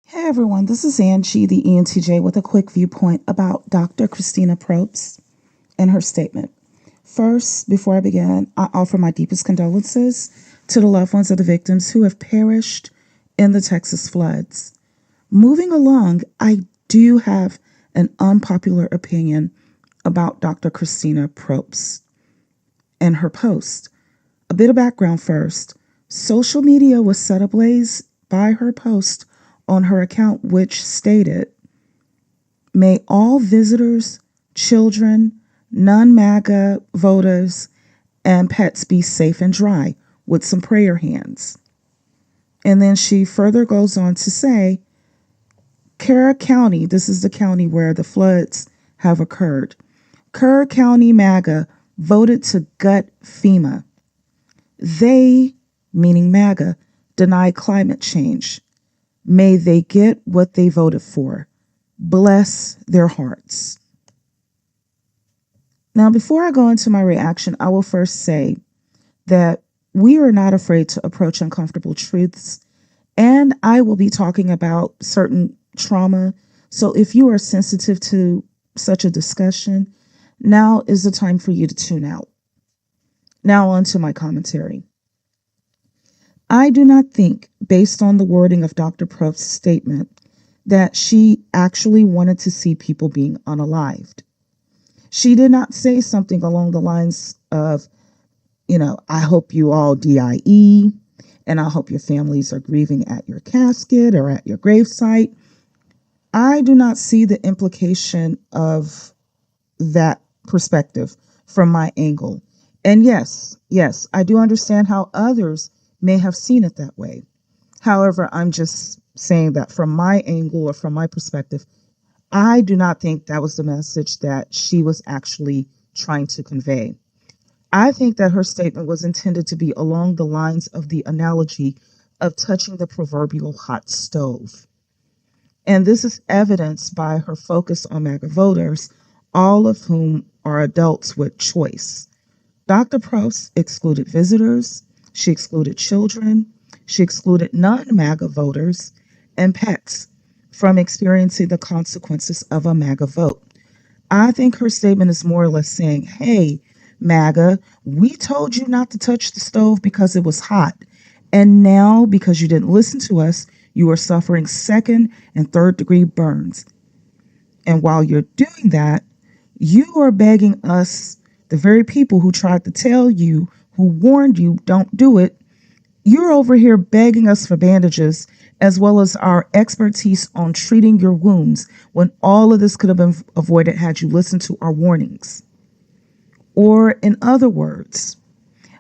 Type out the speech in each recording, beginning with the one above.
Hey everyone, this is Angie, the ENTJ, with a quick viewpoint about Dr. Christina Probst and her statement. First, before I begin, I offer my deepest condolences to the loved ones of the victims who have perished in the Texas floods. Moving along, I do have an unpopular opinion about Dr. Christina Probst and her post. A bit of background first. Social media was set ablaze by her post on her account, which stated, "May all visitors, children, non MAGA voters, and pets be safe and dry," with some prayer hands. And then she further goes on to say, Kerr County, this is the county where the floods have occurred. Kerr County MAGA voted to gut FEMA. They, meaning MAGA, deny climate change. May they get what they voted for. Bless their hearts. Now, before I go into my reaction, I will first say that we are not afraid to approach uncomfortable truths, and I will be talking about certain trauma. So if you are sensitive to such a discussion, now is the time for you to tune out. Now on to my commentary. I do not think, based on the wording of Dr. Prost's statement, that she actually wanted to see people being unalived. She did not say something along the lines of, I hope you all DIE, and I hope your families are grieving at your casket or at your gravesite. I do not see the implication of that perspective from my angle. And yes, I do understand how others may have seen it that way. However, I'm just saying that from my angle or from my perspective, I do not think that was the message that she was actually trying to convey. I think that her statement was intended to be along the lines of the analogy of touching the proverbial hot stove. And this is evidenced by her focus on MAGA voters, all of whom are adults with choice. Dr. Probst excluded visitors, she excluded children, she excluded non-MAGA voters and pets from experiencing the consequences of a MAGA vote. I think her statement is more or less saying, hey, MAGA, we told you not to touch the stove because it was hot. And now, because you didn't listen to us, you are suffering second and third degree burns. And while you're doing that, you are begging us, the very people who tried to tell you, who warned you, don't do it. You're over here begging us for bandages as well as our expertise on treating your wounds when all of this could have been avoided had you listened to our warnings. Or in other words,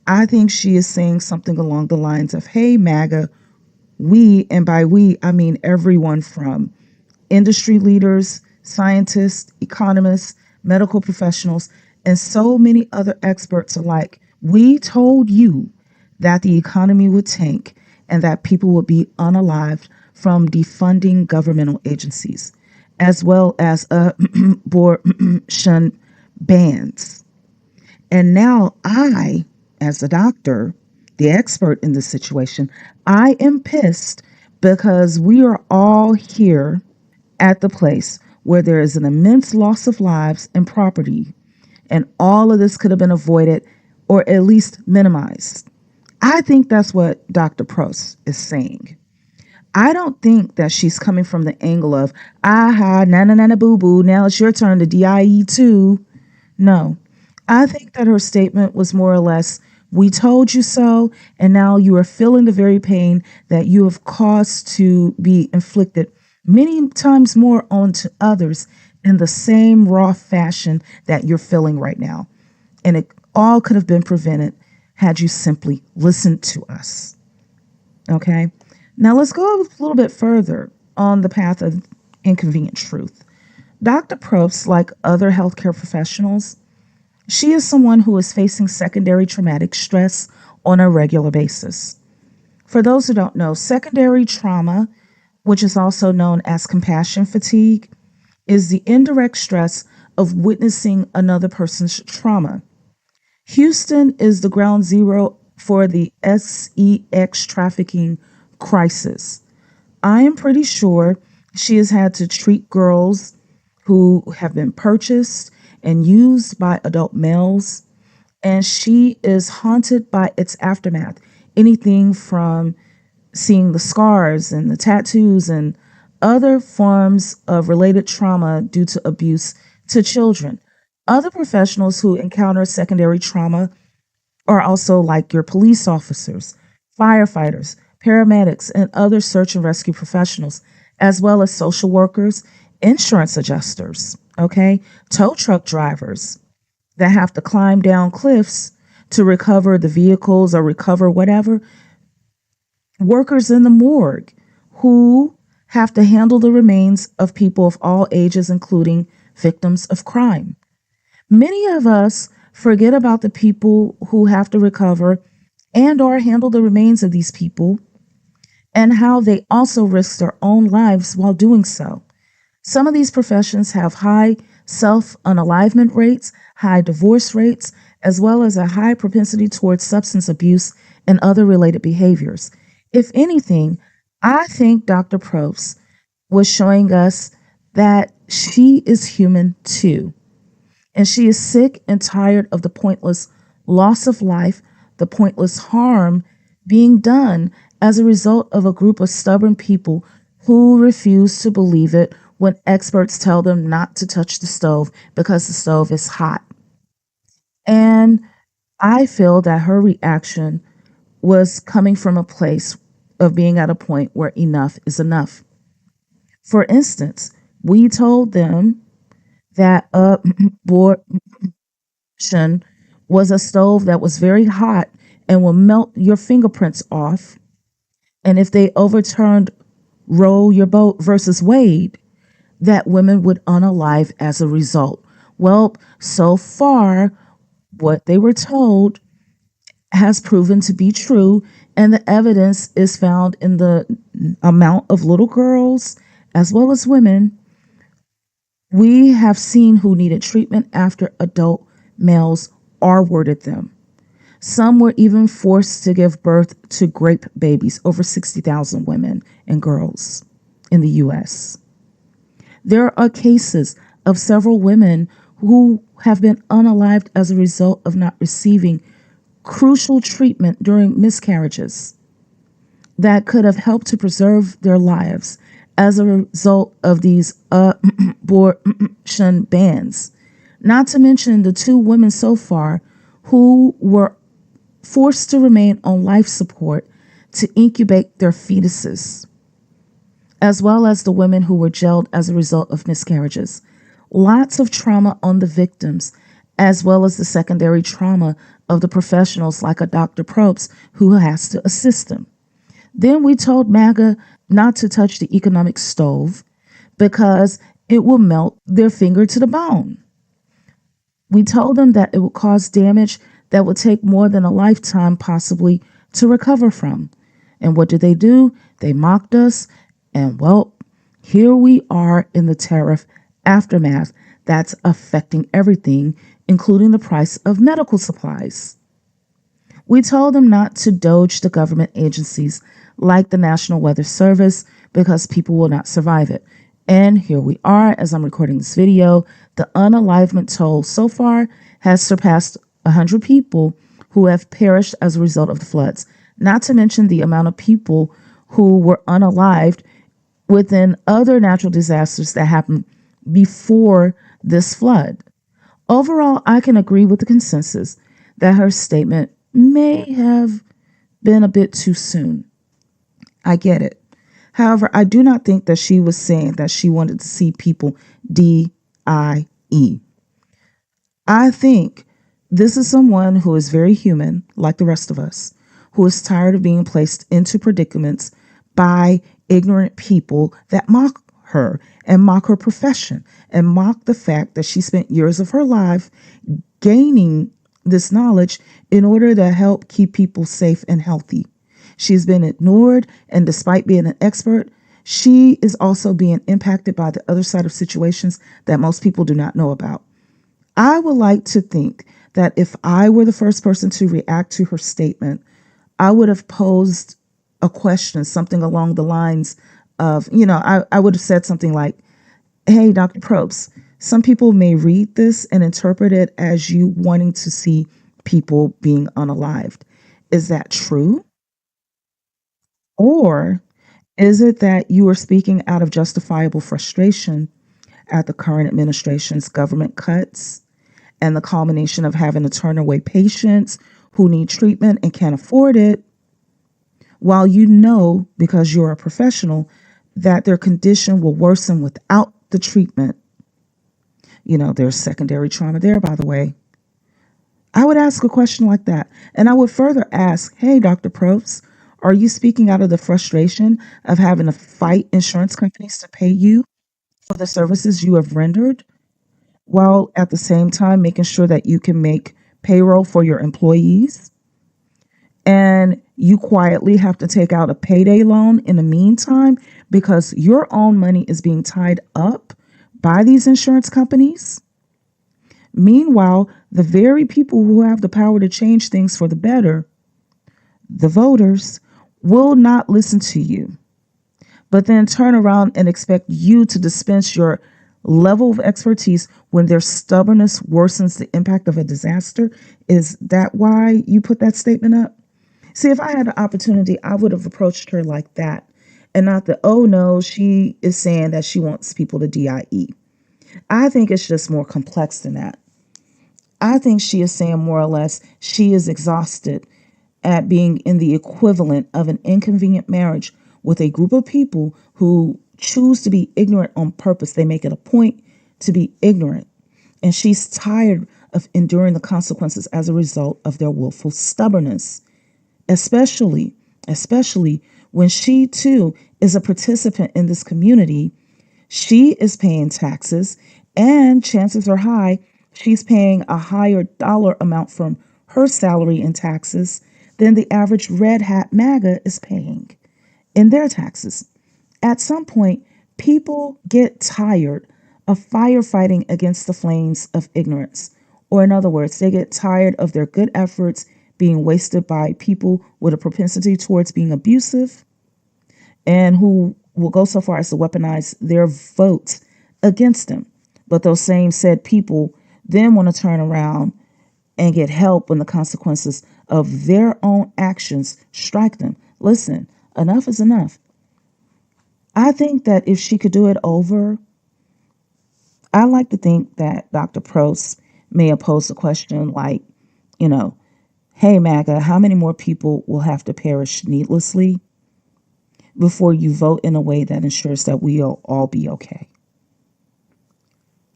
I think she is saying something along the lines of, hey, MAGA, we, and by we, I mean everyone from industry leaders, scientists, economists, medical professionals, and so many other experts alike, we told you that the economy would tank and that people would be unalived from defunding governmental agencies, as well as abortion bans. And now I, as a doctor, the expert in this situation, I am pissed because we are all here at the place where there is an immense loss of lives and property, and all of this could have been avoided or at least minimized. I think that's what Dr. Probst is saying. I don't think that she's coming from the angle of, aha, na boo boo, now it's your turn to DIE too. No, I think that her statement was more or less, we told you so, and now you are feeling the very pain that you have caused to be inflicted many times more onto others in the same raw fashion that you're feeling right now. And it all could have been prevented had you simply listened to us. Okay? Now let's go a little bit further on the path of inconvenient truth. Dr. Probst, like other healthcare professionals, she is someone who is facing secondary traumatic stress on a regular basis. For those who don't know, secondary trauma, which is also known as compassion fatigue, is the indirect stress of witnessing another person's trauma. Houston is the ground zero for the sex trafficking crisis. I am pretty sure she has had to treat girls who have been purchased and used by adult males, and she is haunted by its aftermath. Anything from seeing the scars and the tattoos and other forms of related trauma due to abuse to children. Other professionals who encounter secondary trauma are also like your police officers, firefighters, paramedics, and other search and rescue professionals, as well as social workers, insurance adjusters, okay, tow truck drivers that have to climb down cliffs to recover the vehicles or recover whatever, workers in the morgue who have to handle the remains of people of all ages, including victims of crime. Many of us forget about the people who have to recover and or handle the remains of these people and how they also risk their own lives while doing so. Some of these professions have high self unalivement rates, high divorce rates, as well as a high propensity towards substance abuse and other related behaviors. If anything, I think Dr. Probst was showing us that she is human too. And she is sick and tired of the pointless loss of life, the pointless harm being done as a result of a group of stubborn people who refuse to believe it when experts tell them not to touch the stove because the stove is hot. And I feel that her reaction was coming from a place of being at a point where enough is enough. For instance, we told them that abortion was a stove that was very hot and will melt your fingerprints off. And if they overturned Roe your boat versus Wade, that women would unalive as a result. Well, so far, what they were told has proven to be true, and the evidence is found in the amount of little girls as well as women we have seen who needed treatment after adult males R-worded them. Some were even forced to give birth to grape babies, over 60,000 women and girls in the U.S. There are cases of several women who have been unalived as a result of not receiving crucial treatment during miscarriages that could have helped to preserve their lives as a result of these abortion bans. Not to mention the two women so far who were forced to remain on life support to incubate their fetuses, as well as the women who were jailed as a result of miscarriages. Lots of trauma on the victims, as well as the secondary trauma of the professionals like a Dr. Propst who has to assist them. Then we told MAGA not to touch the economic stove because it will melt their finger to the bone. We told them that it would cause damage that would take more than a lifetime possibly to recover from. And what did they do? They mocked us, and well, here we are in the tariff aftermath that's affecting everything, including the price of medical supplies. We told them not to doge the government agencies like the National Weather Service because people will not survive it. And here we are as I'm recording this video. The unalivement toll so far has surpassed 100 people who have perished as a result of the floods, not to mention the amount of people who were unalived within other natural disasters that happened before this flood. Overall, I can agree with the consensus that her statement may have been a bit too soon. I get it. However, I do not think that she was saying that she wanted to see people die. I think this is someone who is very human, like the rest of us, who is tired of being placed into predicaments by ignorant people that mock her and mock her profession and mock the fact that she spent years of her life gaining this knowledge in order to help keep people safe and healthy. She's been ignored, and despite being an expert, she is also being impacted by the other side of situations that most people do not know about. I would like to think that if I were the first person to react to her statement, I would have posed a question, something along the lines of, I would have said something like, hey, Dr. Probst, some people may read this and interpret it as you wanting to see people being unalived. Is that true? Or is it that you are speaking out of justifiable frustration at the current administration's government cuts and the culmination of having to turn away patients who need treatment and can't afford it, while you know, because you're a professional, that their condition will worsen without the treatment? There's secondary trauma there, by the way. I would ask a question like that. And I would further ask, hey, Dr. Probst, are you speaking out of the frustration of having to fight insurance companies to pay you for the services you have rendered, while at the same time making sure that you can make payroll for your employees? And you quietly have to take out a payday loan in the meantime because your own money is being tied up by these insurance companies. Meanwhile, the very people who have the power to change things for the better, the voters, will not listen to you, but then turn around and expect you to dispense your level of expertise when their stubbornness worsens the impact of a disaster. Is that why you put that statement up? See, if I had the opportunity, I would have approached her like that, and not the, oh no, she is saying that she wants people to DIE. I think it's just more complex than that. I think she is saying more or less she is exhausted at being in the equivalent of an inconvenient marriage with a group of people who choose to be ignorant on purpose. They make it a point to be ignorant. And she's tired of enduring the consequences as a result of their willful stubbornness, especially when she too is a participant in this community. She is paying taxes, and chances are high she's paying a higher dollar amount from her salary in taxes than the average red hat MAGA is paying in their taxes. At some point, people get tired of firefighting against the flames of ignorance. Or, in other words, they get tired of their good efforts being wasted by people with a propensity towards being abusive and who will go so far as to weaponize their votes against them. But those same said people then want to turn around and get help when the consequences of their own actions strike them. Listen, enough is enough. I think that if she could do it over, I like to think that Dr. Probst may have posed a question like, you know, hey, MAGA, how many more people will have to perish needlessly before you vote in a way that ensures that we'll all be okay?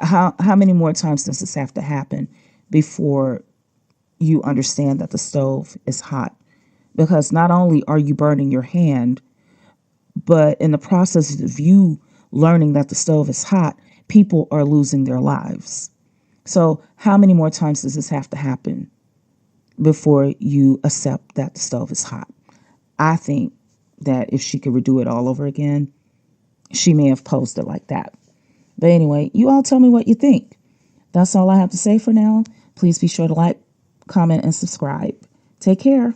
How many more times does this have to happen before you understand that the stove is hot? Because not only are you burning your hand, but in the process of you learning that the stove is hot, people are losing their lives. So how many more times does this have to happen before you accept that the stove is hot? I think that if she could redo it all over again, she may have posed it like that. But anyway, you all tell me what you think. That's all I have to say for now. Please be sure to like, comment, and subscribe. Take care.